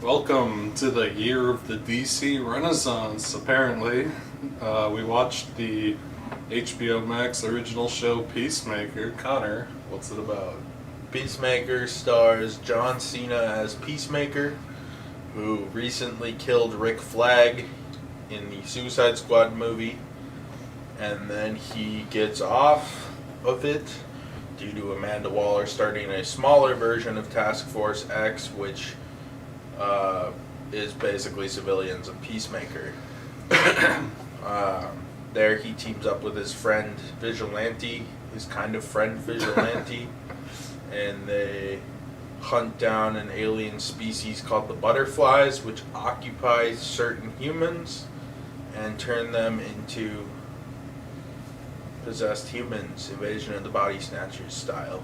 Welcome to the year of the DC Renaissance, apparently. We watched the HBO Max original show Peacemaker. Connor, what's it about? Peacemaker stars John Cena as Peacemaker, who recently killed Rick Flag in the Suicide Squad movie, and then he gets off of it due to Amanda Waller starting a smaller version of Task Force X, which is basically civilians of Peacemaker. There he teams up with his friend Vigilante, his kind of friend Vigilante, and they hunt down an alien species called the butterflies, which occupy certain humans and turn them into possessed humans, Invasion of the Body Snatchers style.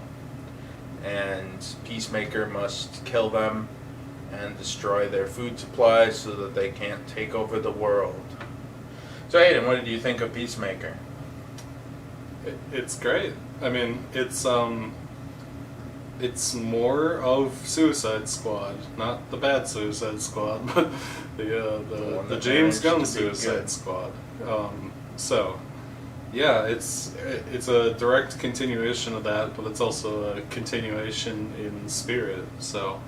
And Peacemaker must kill them and destroy their food supply so that they can't take over the world. So Aiden, what did you think of Peacemaker? It's great. I mean, it's more of Suicide Squad, not the bad Suicide Squad, but the James Gunn Suicide Squad. Yeah, it's a direct continuation of that, but it's also a continuation in spirit. So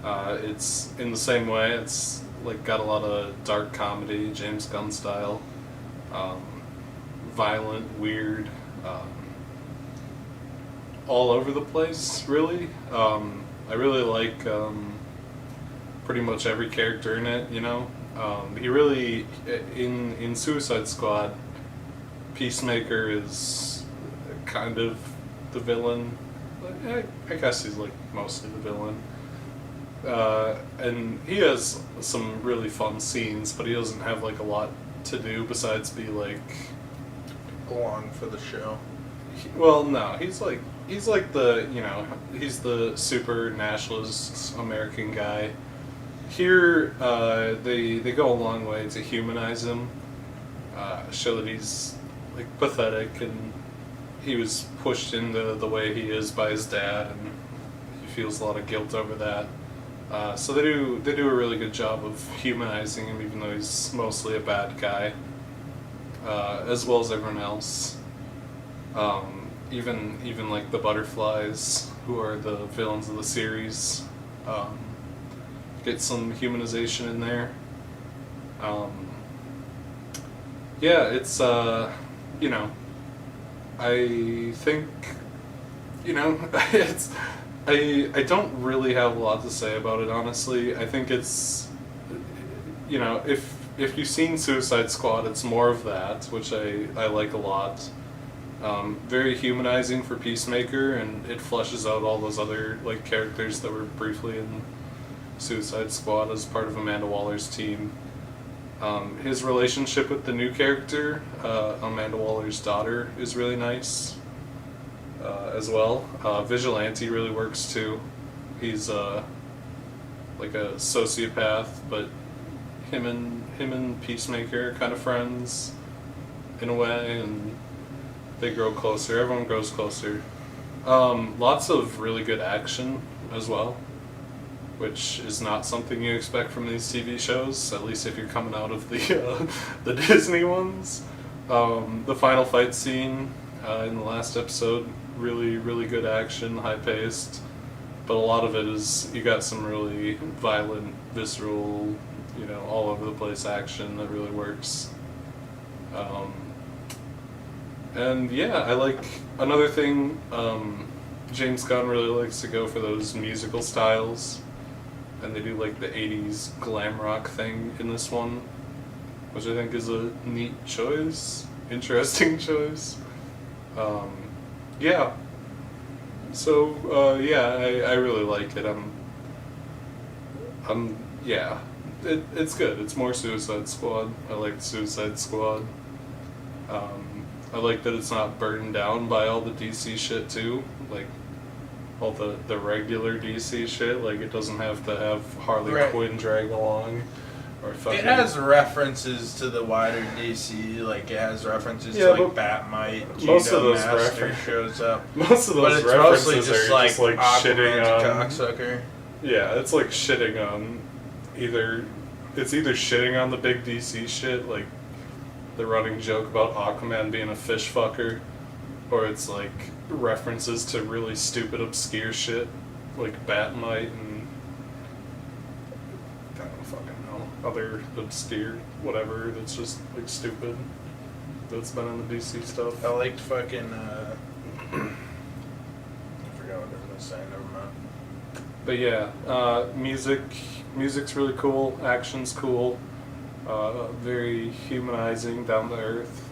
it's in the same way. It's like got a lot of dark comedy, James Gunn style, violent, weird, all over the place. Really, I really like pretty much every character in it. You know, he really in Suicide Squad. Peacemaker is kind of the villain. I guess he's like mostly the villain. And he has some really fun scenes, but he doesn't have like a lot to do besides be like Along for the show. No, he's like the he's the super nationalist American guy. Here, they go a long way to humanize him, show that he's like pathetic, and he was pushed into the way he is by his dad, and he feels a lot of guilt over that. So they do a really good job of humanizing him, even though he's mostly a bad guy, as well as everyone else. Even like the butterflies, who are the villains of the series, get some humanization in there. Yeah, it's I think it's. I don't really have a lot to say about it, honestly. I think it's, if you've seen Suicide Squad, it's more of that, which I like a lot. Very humanizing for Peacemaker, and it fleshes out all those other like characters that were briefly in Suicide Squad as part of Amanda Waller's team. His relationship with the new character, Amanda Waller's daughter, is really nice. As well. Vigilante really works too. He's like a sociopath, but him and Peacemaker are kind of friends in a way, and they grow closer. Everyone grows closer. Lots of really good action as well, which is not something you expect from these TV shows, at least if you're coming out of the Disney ones. The final fight scene in the last episode, really, really good action, high-paced, but a lot of it is, you got some really violent, visceral, all over the place action that really works. And yeah, I like, another thing, James Gunn really likes to go for those musical styles, and they do like the 80s glam rock thing in this one, which I think is a neat choice, interesting choice. Yeah. So, I really like it. Yeah. It's good. It's more Suicide Squad. I like Suicide Squad. I like that it's not burdened down by all the DC shit, too. Like, all the regular DC shit. Like, it doesn't have to have Harley Quinn drag along. It has references to the wider DC, like it has references to like Batmite, Cheetah Master shows up. Most of those references are just like shitting on cocksucker. Yeah, it's like shitting on it's either shitting on the big DC shit, like the running joke about Aquaman being a fish fucker, or it's like references to really stupid, obscure shit, like Batmite and I don't fucking know, other obscure whatever that's just like stupid that's been in the DC stuff. I liked fucking, I forgot what I was gonna say, never mind. But yeah, music's really cool, action's cool, very humanizing, down to earth.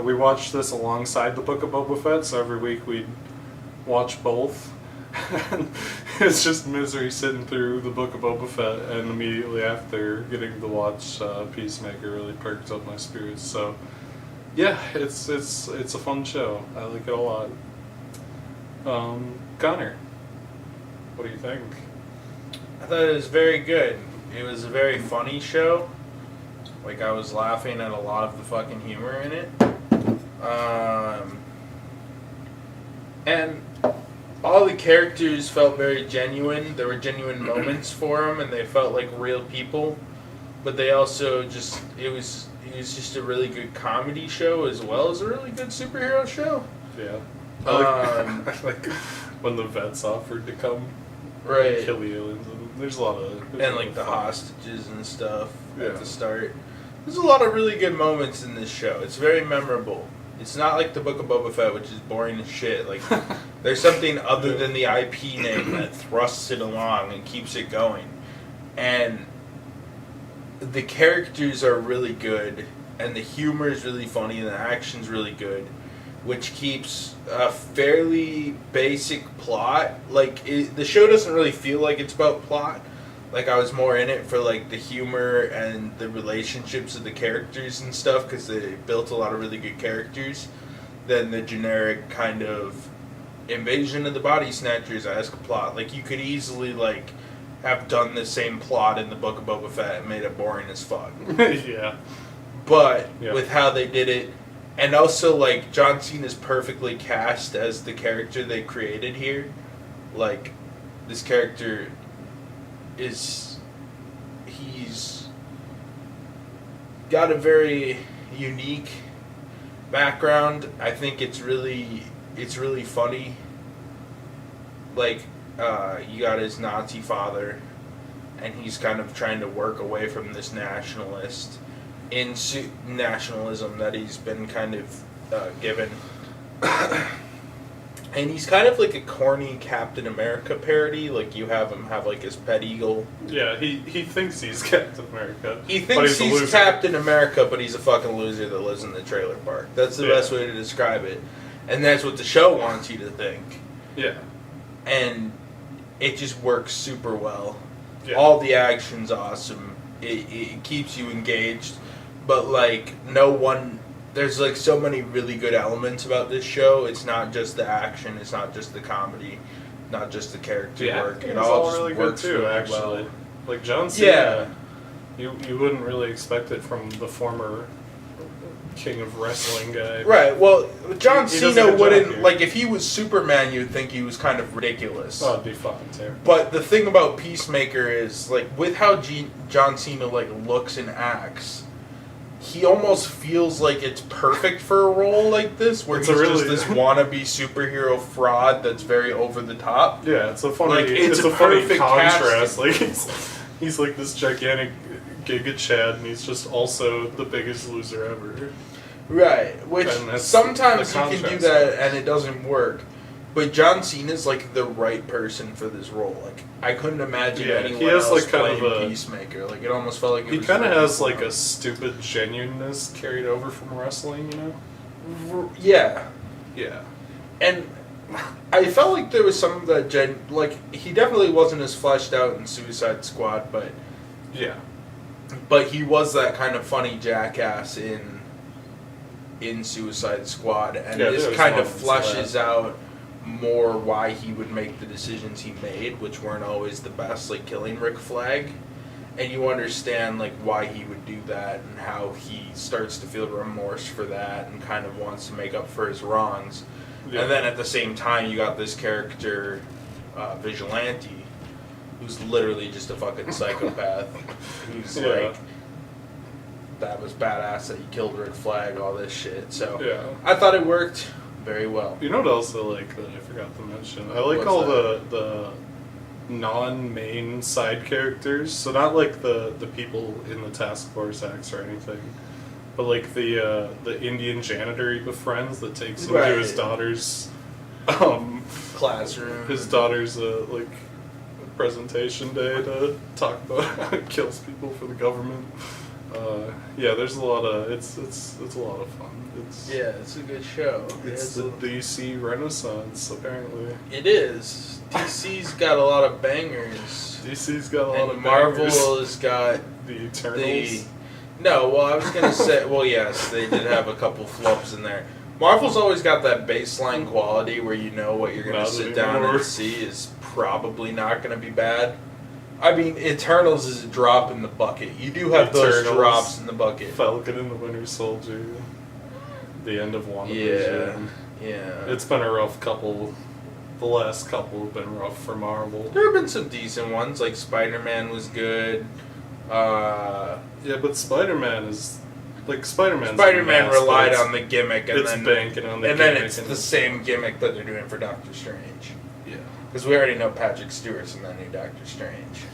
We watched this alongside the Book of Boba Fett, so every week we'd watch both. It's just misery sitting through the Book of Boba Fett, and immediately after getting to watch Peacemaker really perked up my spirits. So yeah, it's a fun show. I like it a lot. Connor, what do you think? I thought it was very good. It was a very funny show. Like, I was laughing at a lot of the fucking humor in it. And all the characters felt very genuine. There were genuine moments for them, and they felt like real people. But they also just, it was just a really good comedy show as well as a really good superhero show. Yeah. I like when the vets offered to come Right. kill the aliens. There's a lot of... And like the hostages and stuff Yeah. at the start. There's a lot of really good moments in this show. It's very memorable. It's not like the Book of Boba Fett, which is boring as shit. Like, there's something other than the IP name that thrusts it along and keeps it going. And the characters are really good, and the humor is really funny, and the action's really good, which keeps a fairly basic plot. Like, the show doesn't really feel like it's about plot. Like, I was more in it for, like, the humor and the relationships of the characters and stuff, because they built a lot of really good characters, than the generic kind of Invasion of the Body Snatchers-esque plot. Like, you could easily, like, have done the same plot in the Book of Boba Fett and made it boring as fuck. Yeah. But, Yeah. with how they did it, and also, like, John Cena's perfectly cast as the character they created here. Like, this character he's got a very unique background. I think it's really funny. Like, you got his Nazi father, and he's kind of trying to work away from this nationalism that he's been kind of given. And he's kind of like a corny Captain America parody. Like, you have him have like his pet eagle. Yeah, he thinks he's Captain America. He thinks he's Captain America, but he's a fucking loser that lives in the trailer park. That's the best way to describe it. And that's what the show wants you to think. Yeah. And it just works super well. Yeah. All the action's awesome. It keeps you engaged. But, like, there's, like, so many really good elements about this show. It's not just the action. It's not just the comedy. Not just the character work. It all just really works good too, really actually. well. Like, John Cena, you wouldn't really expect it from the former king of wrestling guy. Right, well, John He does a Cena good wouldn't, job here. like, if he was Superman, you'd think he was kind of ridiculous. Oh, it'd be fucking terrible. But the thing about Peacemaker is, like, with how John Cena, like, looks and acts, he almost feels like it's perfect for a role like this, where he's just this wannabe superhero fraud that's very over the top. Yeah, it's a funny, Like, it's a funny perfect contrast. casting. Like, he's like this gigantic Giga Chad, and he's just also the biggest loser ever. Right, which And sometimes the you can do contrast. that and it doesn't work. But John Cena's like the right person for this role. Like, I couldn't imagine anyone he has else like kind playing of a Peacemaker. Like, it almost felt like it he was kind of written has for like him. a stupid genuineness carried over from wrestling, you know? Yeah, Yeah. and I felt like there was some of that like, he definitely wasn't as fleshed out in Suicide Squad, but he was that kind of funny jackass in Suicide Squad, and Yeah, this there's kind of moments of fleshes that. out more why he would make the decisions he made, which weren't always the best, like killing Rick Flag. And you understand, like, why he would do that and how he starts to feel remorse for that and kind of wants to make up for his wrongs. Yeah. And then at the same time, you got this character, Vigilante, who's literally just a fucking psychopath. Who's like, that was badass that you killed Rick Flag, all this shit. So I thought it worked very well. You know what else I like that I forgot to mention? I like What's all that? the non-main side characters. So not like the people in the task force acts or anything, but like the Indian janitor he befriends that takes him to his daughter's classroom. His daughter's like presentation day to talk about how he kills people for the government. There's a lot of it's a lot of fun. It's a good show. It's the DC Renaissance, apparently. It is. DC's got a lot of bangers. DC's got a lot of Marvel bangers. has got the Eternals. No, well, I was gonna say, well, yes, they did have a couple flubs in there. Marvel's always got that baseline quality where you know what you're gonna sit down and see is probably not gonna be bad. I mean, Eternals is a drop in the bucket. You do have those drops in the bucket. Falcon and the Winter Soldier. The end of WandaVision. Yeah. It's been a rough couple. The last couple have been rough for Marvel. There have been some decent ones, like Spider-Man was good. But Spider-Man is... Like, Spider-Man relied on the gimmick, and it's then banking on the and gimmick. then it's the same gimmick that they're doing for Doctor Strange. Yeah. Because we already know Patrick Stewart's in that new Doctor Strange.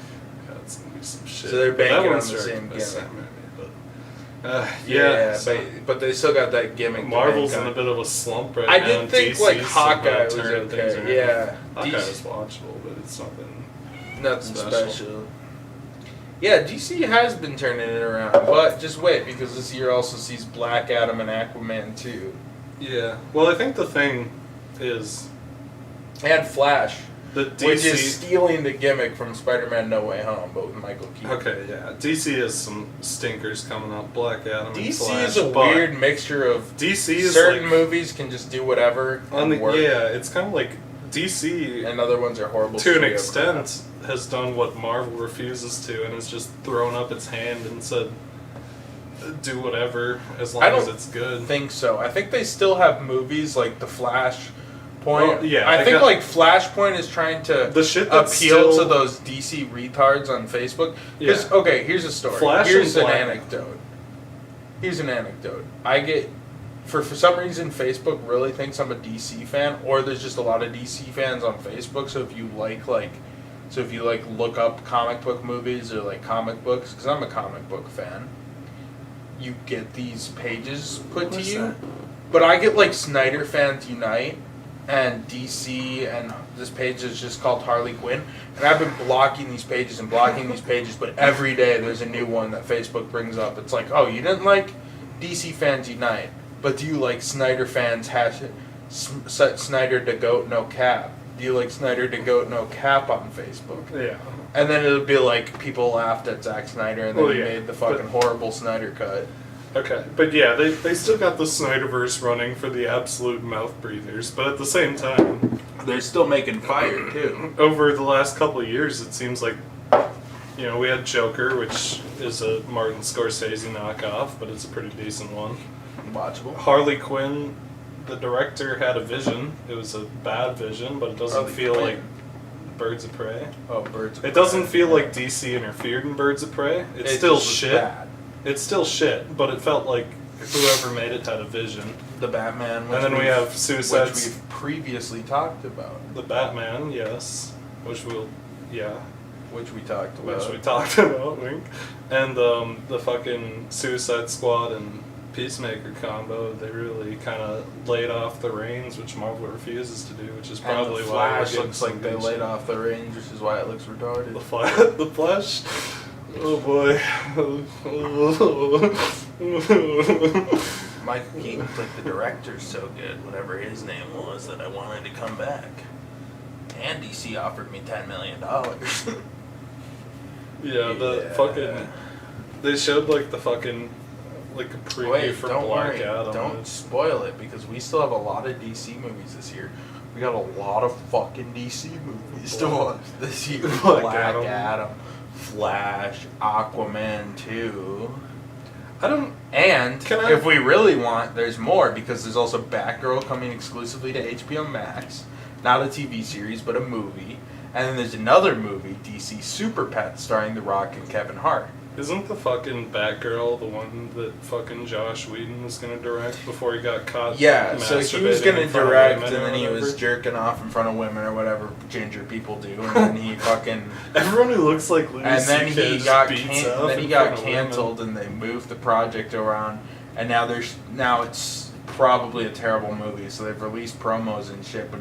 Yeah, it's gonna be some shit. So they're banking on the same same gimmick. But they still got that gimmick. Marvel's in a bit of a slump right now. I now. did think like Hawkeye was things okay. around. Yeah, Hawkeye was watchable, but it's nothing special. Yeah, DC has been turning it around, but just wait because this year also sees Black Adam and Aquaman too. Yeah. Well, I think the thing is, and Flash. DC, which is stealing the gimmick from Spider-Man No Way Home, but with Michael Keaton. Okay, yeah. DC has some stinkers coming up. Black Adam and DC Flash, is a weird mixture of DC is certain like, movies can just do whatever and work. Yeah, it's kind of like DC... And other ones are horrible. To an extent, has done what Marvel refuses to, and has just thrown up its hand and said, do whatever, as long as it's good. I think so. I think they still have movies like The Flash... Well, yeah, I think like Flashpoint is trying to appeal to those DC retards on Facebook. Because okay, here's a story. Here's an anecdote. I get for some reason Facebook really thinks I'm a DC fan, or there's just a lot of DC fans on Facebook. So if you look up comic book movies or like comic books, because I'm a comic book fan, you get these pages put to you. But I get like Snyder Fans Unite. And DC, and this page is just called Harley Quinn. And I've been blocking these pages, but every day there's a new one that Facebook brings up. It's like, oh, you didn't like DC Fans Unite, but do you like Snyder Fans Snyder to Goat No Cap? Do you like Snyder to Goat No Cap on Facebook? Yeah. And then it'll be like people laughed at Zack Snyder and then he made the fucking horrible Snyder cut. Okay, but yeah, they still got the Snyderverse running for the absolute mouth breathers, but at the same time, they're still making fire too. Over the last couple of years, it seems like, we had Joker, which is a Martin Scorsese knockoff, but it's a pretty decent one. Watchable. Harley Quinn, the director had a vision. It was a bad vision, but it doesn't feel like Birds of Prey. Oh, Birds of Prey. It doesn't feel like DC interfered in Birds of Prey. It's still shit. Bad. It's still shit, but it felt like whoever made it had a vision. The Batman, and then we have Suicide, which we've previously talked about. The Batman, yes, which we talked about, wink. And the fucking Suicide Squad and Peacemaker combo. They really kind of laid off the reins, which Marvel refuses to do, which is probably why Flash looks like they laid off the reins, which is why it looks retarded. The Flash. Oh boy. Michael Keaton's like the director's so good, whatever his name was, that I wanted to come back. And DC offered me $10 million. Fucking... They showed like the fucking... Like a preview for Black Adam. Don't spoil it, because we still have a lot of DC movies this year. We got a lot of fucking DC movies to watch this year. Black Adam. Flash, Aquaman 2. If we really want, there's more, because there's also Batgirl coming exclusively to HBO Max. Not a TV series, but a movie. And then there's another movie, DC Super Pet, starring The Rock and Kevin Hart. Isn't the fucking Batgirl the one that fucking Josh Whedon was gonna direct before he got caught? Yeah, so he was going to masturbating in front of direct, and women or then he was whatever? jerking off in front of women or whatever ginger people do, and then he fucking... Everyone who looks like Louis And then C.K. he just got beats up then he in got front of women. canceled, and they moved the project around, and now it's probably a terrible movie. So they've released promos and shit, but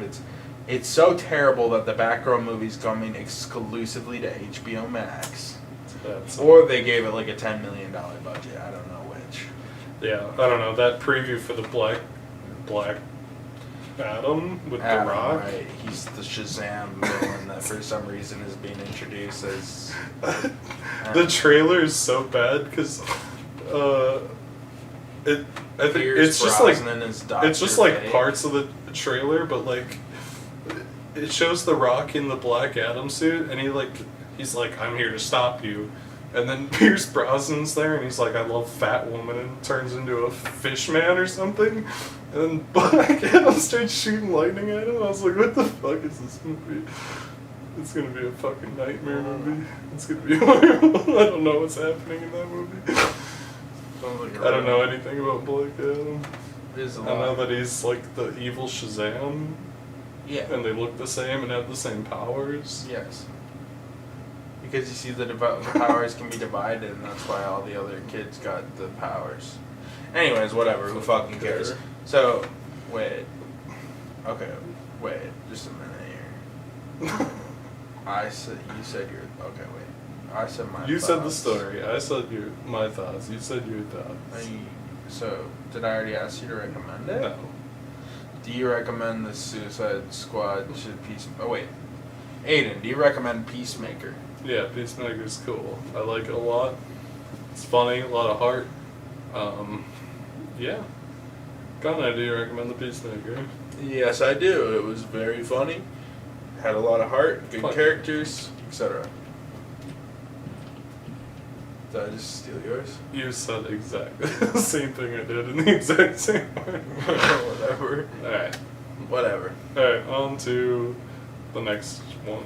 it's so terrible that the Batgirl movie's coming exclusively to HBO Max, That's- or they gave it like a $10 million budget. I don't know which. Yeah, I don't know. That preview for the Black Adam with Adam, The Rock. right? He's the Shazam villain that for some reason is being introduced as. The trailer is so bad because I think it's just like Fate. parts of the trailer, but like it shows The Rock in the Black Adam suit, and he's like, I'm here to stop you. And then Pierce Brosnan's there, and he's like, I love fat woman, and turns into a fish man or something. And then Black Adam starts shooting lightning at him. I was like, what the fuck is this movie? It's gonna be a fucking nightmare movie. It's gonna be horrible. I don't know what's happening in that movie. I don't know anything about Black Adam. There's a I lot. know that he's like the evil Shazam, Yeah. and they look the same and have the same powers. Yes. Because you see the powers can be divided, and that's why all the other kids got the powers. Anyways, whatever. Who fucking cares? So, wait. Okay, wait. Just a minute here. You said your. Okay, wait. I said my. You thoughts. said the story. I said my thoughts. You said your thoughts. So, did I already ask you to recommend it? No. Do you recommend the Suicide Squad should Oh wait, Aiden, do you recommend Peacemaker? Yeah, Peacemaker's cool. I like it a lot. It's funny, a lot of heart. Yeah. Gunnar, do you recommend the Peacemaker? Yes, I do. It was very funny. Had a lot of heart, good Fun. characters, etc. Did I just steal yours? You said exactly the same thing I did in the exact same way. Whatever. Alright. Whatever. Alright, on to the next one.